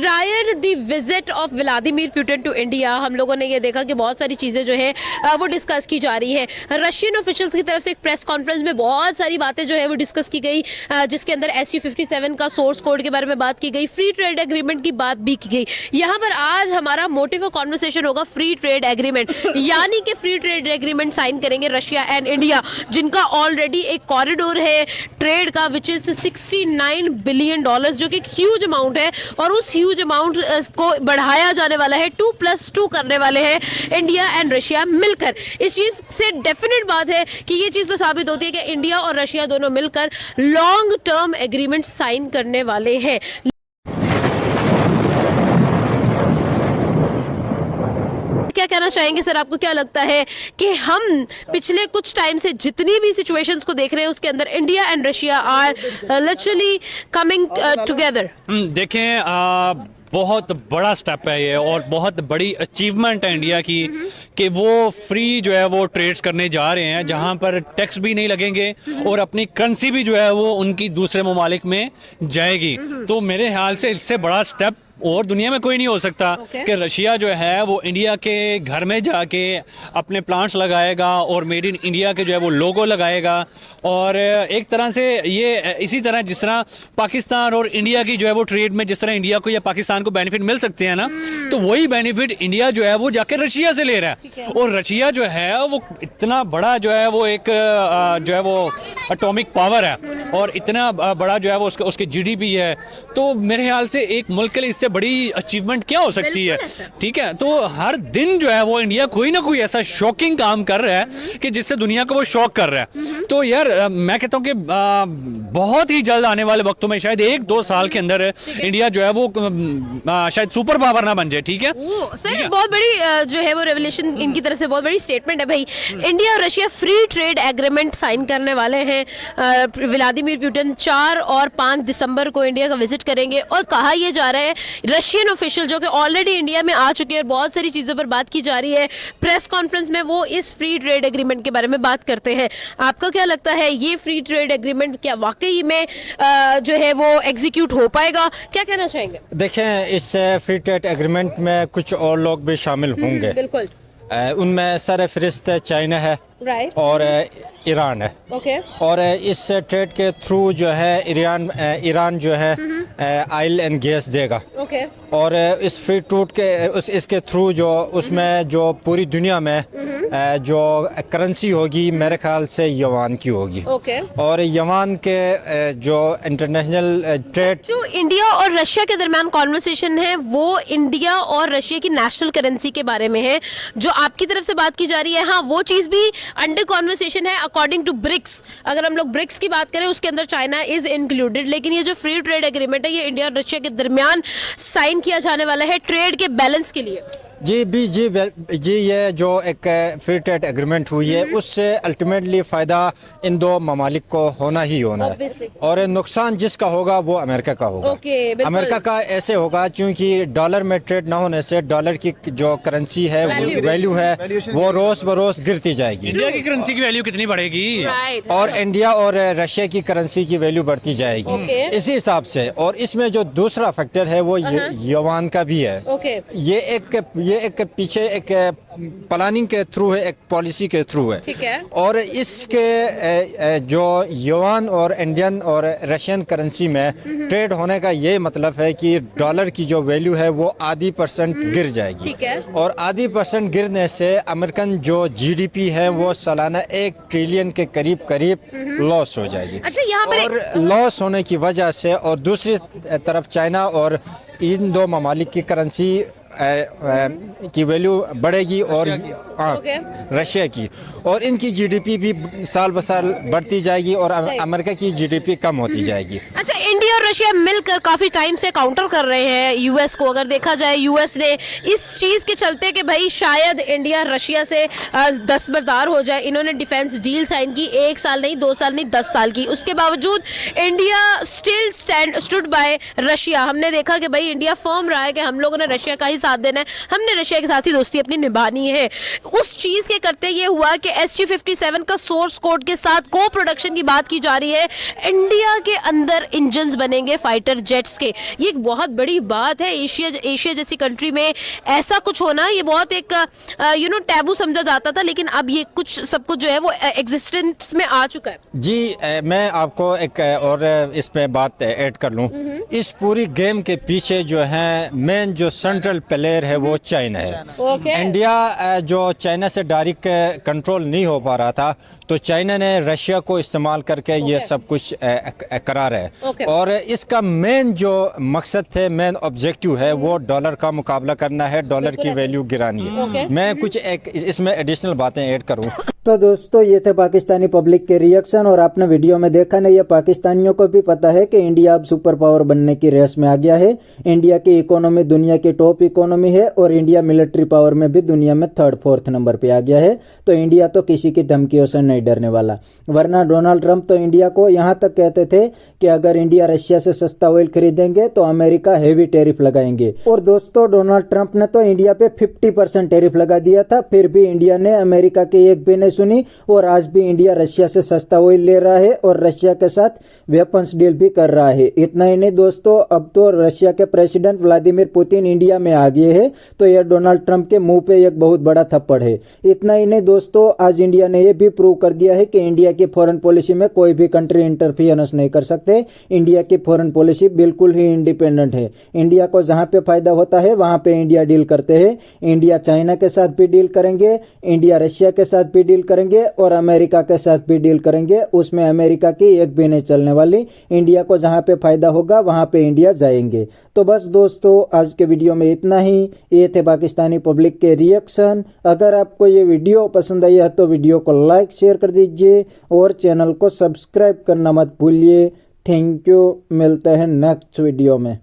Prior the visit of Vladimir Putin to India हम लोगों ने ये देखा कि बहुत सारी चीज़ें जो है वो डिस्कस की जा रही है। रशियन ऑफिशियल्स की तरफ से एक प्रेस कॉन्फ्रेंस में बहुत सारी बातें जो है वो डिस्कस की गई, जिसके अंदर SU-57 का सोर्स कोड के बारे में बात की गई, फ्री ट्रेड एग्रीमेंट की बात भी की गई। यहाँ पर आज हमारा मोटिव ऑफ कॉन्वर्सेशन होगा फ्री ट्रेड एग्रीमेंट, यानी कि फ्री ट्रेड एग्रीमेंट साइन करेंगे रशिया एंड इंडिया, जिनका ऑलरेडी एक कॉरिडोर है ट्रेड का विच इज $69 बिलियन, जो कि एक ह्यूज अमाउंट है, और उस ह्यूज अमाउंट को बढ़ाया जाने वाला है, 2+2 करने वाले हैं इंडिया एंड रशिया मिलकर। इस चीज से डेफिनेट बात है कि ये चीज तो साबित होती है कि इंडिया और रशिया दोनों मिलकर लॉन्ग टर्म एग्रीमेंट साइन करने वाले हैं। क्या कहना चाहेंगे सर, आपको क्या लगता है कि हम पिछले कुछ टाइम से जितनी भी सिचुएशंस को देख रहे हैं उसके अंदर India and Russia are literally coming together? देखें, बहुत बड़ा स्टेप है ये और बहुत बड़ी अचीवमेंट है इंडिया की कि वो फ्री जो है वो ट्रेड्स करने जा रहे हैं, जहां पर टैक्स भी नहीं लगेंगे और अपनी करेंसी भी जो है वो उनकी दूसरे ममालिक में जाएगी। तो मेरे ख्याल से इससे बड़ा स्टेप और दुनिया में कोई नहीं हो सकता कि रशिया जो है वो इंडिया के घर में जाके अपने प्लांट्स लगाएगा और मेड इन इंडिया के जो है वो लोगो लगाएगा। और एक तरह से ये इसी तरह जिस तरह पाकिस्तान और इंडिया की जो है वो ट्रेड में जिस तरह इंडिया को या पाकिस्तान को बेनिफिट मिल सकते हैं ना, तो वही बेनिफिट इंडिया जो है वो जाके रशिया से ले रहा है। और रशिया जो है वो इतना बड़ा जो है वो एक जो है वो एटॉमिक पावर है और इतना बड़ा जो है वो उसके GDP है। तो मेरे ख्याल से एक मुल्क के लिए इससे बड़ी अचीवमेंट क्या हो सकती है? ठीक है, तो हर दिन जो है वो इंडिया कोई ना कोई ऐसा शॉकिंग काम कर रहा है कि जिससे दुनिया को वो शॉक कर रहा है। तो यार मैं कहता हूँ कि बहुत ही जल्द आने वाले वक्तों में शायद 1-2 साल के अंदर इंडिया जो है वो शायद सुपर पावर ना बन जाए। ठीक है सर, बहुत बड़ी जो है वो रेवोल्यूशन इनकी तरफ से, बहुत बड़ी स्टेटमेंट है भाई। इंडिया और Russia free trade agreement sign करने वाले हैं। व्लादिमीर पुतिन 4 और 5 दिसंबर को इंडिया का विजिट करेंगे और कहा यह जा रहा है, रशियन ऑफिशियल जो कि ऑलरेडी इंडिया में आ चुके हैं और बहुत सारी चीज़ों पर बात की जा रही है, प्रेस कॉन्फ्रेंस में वो इस फ्री ट्रेड एग्रीमेंट के बारे में बात करते हैं। आपका क्या लगता है, ये फ्री ट्रेड एग्रीमेंट क्या वाकई में जो है वो एग्जीक्यूट हो पाएगा? क्या कहना चाहेंगे? देखें, इस फ्री ट्रेड एग्रीमेंट में कुछ और लोग भी शामिल होंगे। बिल्कुल। उनमें सरफहरिस्त चाइना है और ईरान है। और इस ट्रेड के थ्रू जो है ईरान जो है ऑयल एंड गैस देगा। और इस फ्री ट्रेड के इसके थ्रू जो उसमें जो पूरी दुनिया में जो करेंसी होगी मेरे ख्याल से युआन की होगी। और युआन के जो इंटरनेशनल ट्रेड, जो इंडिया और रशिया के दरमियान कॉन्वर्सेशन है वो इंडिया और रशिया की नेशनल करेंसी के बारे में है, जो आपकी तरफ से बात की जा रही है। हाँ, वो चीज़ भी अंडर कॉन्वर्सेशन है अकॉर्डिंग टू ब्रिक्स। अगर हम लोग ब्रिक्स की बात करें उसके अंदर चाइना इज इंक्लूडेड, लेकिन ये जो फ्री ट्रेड एग्रीमेंट है ये इंडिया और रशिया के दरमियान साइन किया जाने वाला है ट्रेड के बैलेंस के लिए। जी, ये जो एक फ्री ट्रेड एग्रीमेंट हुई है उससे अल्टीमेटली फ़ायदा इन दो ममालिक को होना ही होना है, और नुकसान जिसका होगा वो अमेरिका का होगा। अमेरिका का ऐसे होगा क्योंकि डॉलर में ट्रेड ना होने से डॉलर की जो करेंसी है वैल्यू है वो रोज़ बरोज़ गिरती जाएगी। इंडिया की करेंसी की वैल्यू कितनी बढ़ेगी और इंडिया और रशिया की करेंसी की वैल्यू बढ़ती जाएगी इसी हिसाब से। और इसमें जो दूसरा फैक्टर है वो युआन का भी है। ये एक पीछे एक प्लानिंग के थ्रू है, एक पॉलिसी के थ्रू है। ठीक है। और इसके जो युआन और इंडियन और रशियन करेंसी में ट्रेड होने का ये मतलब है कि डॉलर की जो वैल्यू है वो % गिर जाएगी। ठीक है। और % गिरने से अमेरिकन जो GDP है वो सालाना 1 ट्रिलियन के करीब लॉस हो जाएगी। अच्छा, यहाँ पर और लॉस होने की वजह से और दूसरी तरफ चाइना और इन दो ममालिक की करेंसी की वैल्यू बढ़ेगी और रशिया की, और इनकी GDP भी साल ब साल बढ़ती जाएगी और अमेरिका की GDP कम होती जाएगी। अच्छा, इंडिया और रशिया मिलकर काफी टाइम से काउंटर कर रहे हैं US को। अगर देखा जाए US ने इस चीज के चलते कि भाई शायद इंडिया रशिया से दस्तबरदार हो जाए, इन्होंने डिफेंस डील साइन की 1 साल नहीं 2 साल नहीं 10 साल की। उसके बावजूद India still stood by Russia. हमने देखा कि भाई इंडिया फर्म रहा है कि हम लोगों ने रशिया का ही साथ देना है, हमने रशिया के साथ ही दोस्ती अपनी निभानी है। उस चीज के करते ये हुआ कि SU-57 का सोर्स कोड के साथ को प्रोडक्शन की बात की जा रही है। इंडिया के अंदर इंजन्स बनेंगे फाइटर जेट्स के। ये एक बहुत बड़ी बात है। एशिया जैसी कंट्री में ऐसा कुछ होना, ये बहुत एक टैबू समझा जाता था, लेकिन अब ये कुछ सब कुछ जो है वो एग्जिस्टेंस में आ चुका है। जी, मैं आपको एक और इसमें बात ऐड कर लूँ। इस पूरी गेम के पीछे जो है मेन जो सेंट्रल प्लेयर है वो चाइना है। इंडिया जो चाइना से डायरेक्ट कंट्रोल नहीं हो पा रहा था, तो चाइना ने रशिया को इस्तेमाल करके ये सब कुछ करा रहा है। और इसका मेन जो मकसद है, मेन ऑब्जेक्टिव है, वो डॉलर का मुकाबला करना है, डॉलर की वैल्यू गिरानी है। मैं कुछ एक इसमें एडिशनल बातें ऐड करूँ तो दोस्तों, ये थे पाकिस्तानी पब्लिक के रिएक्शन। और आपने वीडियो में देखा नहीं, ये पाकिस्तानियों को भी पता है कि इंडिया अब सुपर पावर बनने की रेस में आ गया है। इंडिया की इकोनॉमी दुनिया की टॉप इकोनॉमी है और इंडिया मिलिट्री पावर में भी दुनिया में 3rd-4th नंबर पे आ गया है। तो इंडिया तो किसी की धमकियों से नहीं डरने वाला। वरना डोनाल्ड ट्रंप तो इंडिया को यहाँ तक कहते थे कि अगर इंडिया रशिया से सस्ता ऑयल खरीदेंगे तो अमेरिका हेवी टैरिफ लगाएंगे। और दोस्तों, डोनाल्ड ट्रंप ने तो इंडिया पे 50% टैरिफ लगा दिया था, फिर भी इंडिया ने अमेरिका की एक भी सुनी। और आज भी इंडिया रशिया से सस्ता ऑयल ले रहा है और रशिया के साथ वेपन्स डील भी कर रहा है। इतना ही नहीं दोस्तों, अब तो रशिया के प्रेसिडेंट व्लादिमीर पुतिन इंडिया में आ गए हैं, तो यह डोनाल्ड ट्रंप के मुंह पे एक बहुत बड़ा थप्पड़ है। इतना ही नहीं दोस्तों, आज इंडिया ने यह भी प्रूव कर दिया है कि इंडिया की फॉरेन पॉलिसी में कोई भी कंट्री इंटरफियरेंस नहीं कर सकते। इंडिया की फॉरेन पॉलिसी बिल्कुल ही इंडिपेंडेंट है। इंडिया को जहां पे फायदा होता है वहां पे इंडिया डील करते हैं। इंडिया चाइना के साथ भी डील करेंगे, इंडिया रशिया के साथ भी डील करेंगे और अमेरिका के साथ भी डील करेंगे। उसमें अमेरिका की एक भी नहीं चलने वाली। इंडिया को जहां पे फायदा होगा वहां पे इंडिया जाएंगे। तो बस दोस्तों, आज के वीडियो में इतना ही। ये थे पाकिस्तानी पब्लिक के रिएक्शन। अगर आपको ये वीडियो पसंद आई है तो वीडियो को लाइक शेयर कर दीजिए और चैनल को सब्सक्राइब करना मत भूलिए। थैंक यू, मिलते हैं नेक्स्ट वीडियो में।